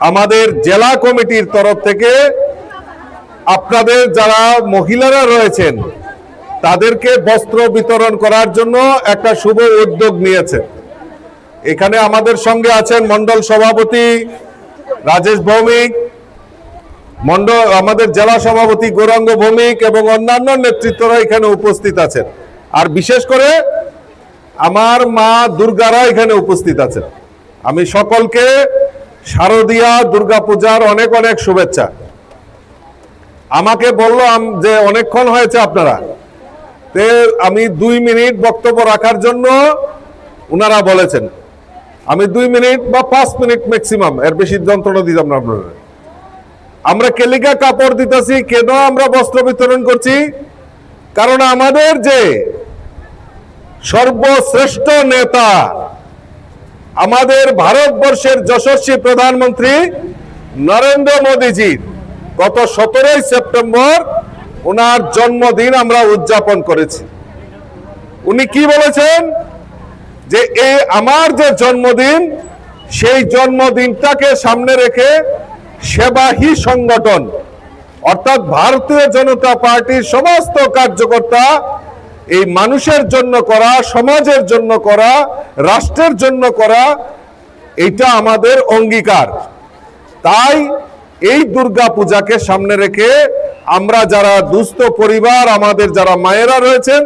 আমাদের জেলা কমিটির তরফ থেকে আপনাদের যারা মহিলারা রয়েছেন তাদেরকে বস্ত্র বিতরণ করার জন্য একটা শুভ উদ্যোগ নিয়েছে। এখানে আমাদের সঙ্গে আছেন মন্ডল সভাপতি রাজেশ ভৌমিক, আমাদের জেলা সভাপতি গৌরাঙ্গ ভৌমিক এবং অন্যান্য নেতৃত্বরা এখানে উপস্থিত আছেন। আর বিশেষ করে আমার মা দুর্গারা এখানে উপস্থিত আছেন। আমি সকলকে শারদীয়া দুর্গাপূজার অনেক অনেক শুভেচ্ছা। আমাকে বললাম যে অনেকক্ষণ হয়েছে আপনারা, আমি 2 মিনিট বক্তব্য রাখার জন্য ওনারা বলেছেন। আমি 2 মিনিট বা 5 মিনিট ম্যাক্সিমাম, এর বেশি যন্ত্রণা দিতাম না আপনারা। আমরা কেলিকা কাপড় দিতেছি কেন, আমরা বস্ত্র বিতরণ করছি কারণ আমাদের যে সর্বশ্রেষ্ঠ নেতা, আমাদের ভারতবর্ষের যশস্বী প্রধানমন্ত্রী নরেন্দ্র মোদীজির গত 17 সেপ্টেম্বর ওনার জন্মদিন আমরা উদযাপন করেছি। উনি কি বলেছেন যে এই আমার যে জন্মদিন, সেই জন্মদিনটাকে সামনে রেখে সেবাহী সংগঠন অর্থাৎ ভারতীয় জনতা পার্টির সমস্ত কার্যকর্তা এই মানুষের জন্য করা, সমাজের জন্য করা, রাষ্ট্রের জন্য করা, এটা আমাদের অঙ্গীকার। তাই এই দুর্গা পূজাকে সামনে রেখে আমরা যারা দুস্থ পরিবার, আমাদের যারা মায়েরা রয়েছেন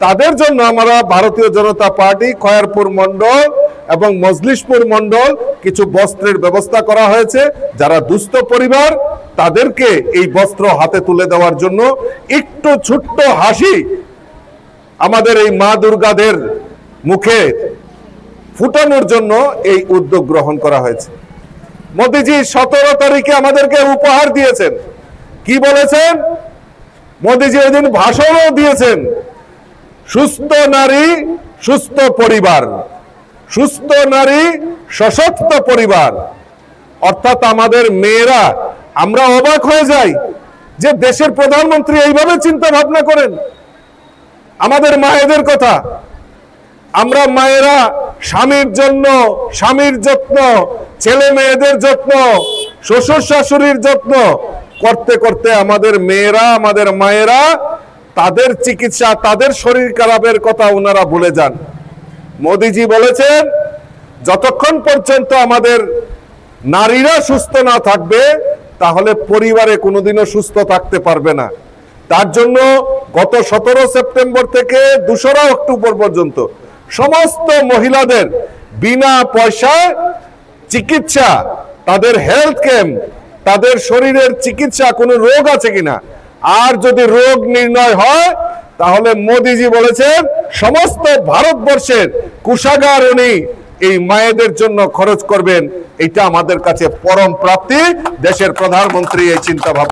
তাদের জন্য আমরা ভারতীয় জনতা পার্টি খয়ারপুর মন্ডল এবং মজলিশপুর মন্ডল কিছু বস্ত্রের ব্যবস্থা করা হয়েছে। যারা দুস্থ পরিবার তাদেরকে এই বস্ত্র হাতে তুলে দেওয়ার জন্য একটু ছোট্ট হাসি আমাদের এই মা দুর্গাদের মুখে ফুটানোর জন্য এই উদ্যোগ গ্রহণ করা হয়েছে। মোদিজি 17 তারিখে আমাদেরকে উপহার দিয়েছেন। কি বলেছেন? মোদিজি এদিন ভাষণও দিয়েছেন, সুস্থ নারী সুস্থ পরিবার, সুস্থ নারী সশক্ত পরিবার। অর্থাৎ আমাদের মেয়েরা, আমরা অবাক হয়ে যাই যে দেশের প্রধানমন্ত্রী এইভাবে চিন্তা ভাবনা করেন আমাদের মায়েদের কথা। আমরা মায়েরা স্বামীর জন্য স্বামীর যত্ন, ছেলে মেয়েদের যত্ন, শ্বশুর শাশুড়ির যত্ন করতে করতে আমাদের মেয়েরা, আমাদের মায়েরা তাদের চিকিৎসা, তাদের শরীর খারাপের কথা ওনারা ভুলে যান। মোদিজি বলেছেন যতক্ষণ পর্যন্ত আমাদের নারীরা সুস্থ না থাকবে তাহলে পরিবারে কোনোদিনও সুস্থ থাকতে পারবে না। তার জন্য গত 17 সেপ্টেম্বর থেকে 2রা অক্টোবর পর্যন্ত সমস্ত মহিলাদের বিনা পয়সায় চিকিৎসা, তাদের হেলথ ক্যাম্প, তাদের শরীরের চিকিৎসা, কোনো রোগ আছে কিনা, আর যদি রোগ নির্ণয় হয় তাহলে মোদিজি বলেছেন সমস্ত ভারতবর্ষের কোষাগার উনি এই মায়েদের জন্য খরচ করবেন। এটা আমাদের কাছে পরম প্রাপ্তি। দেশের প্রধানমন্ত্রী এই চিন্তা ভাবনা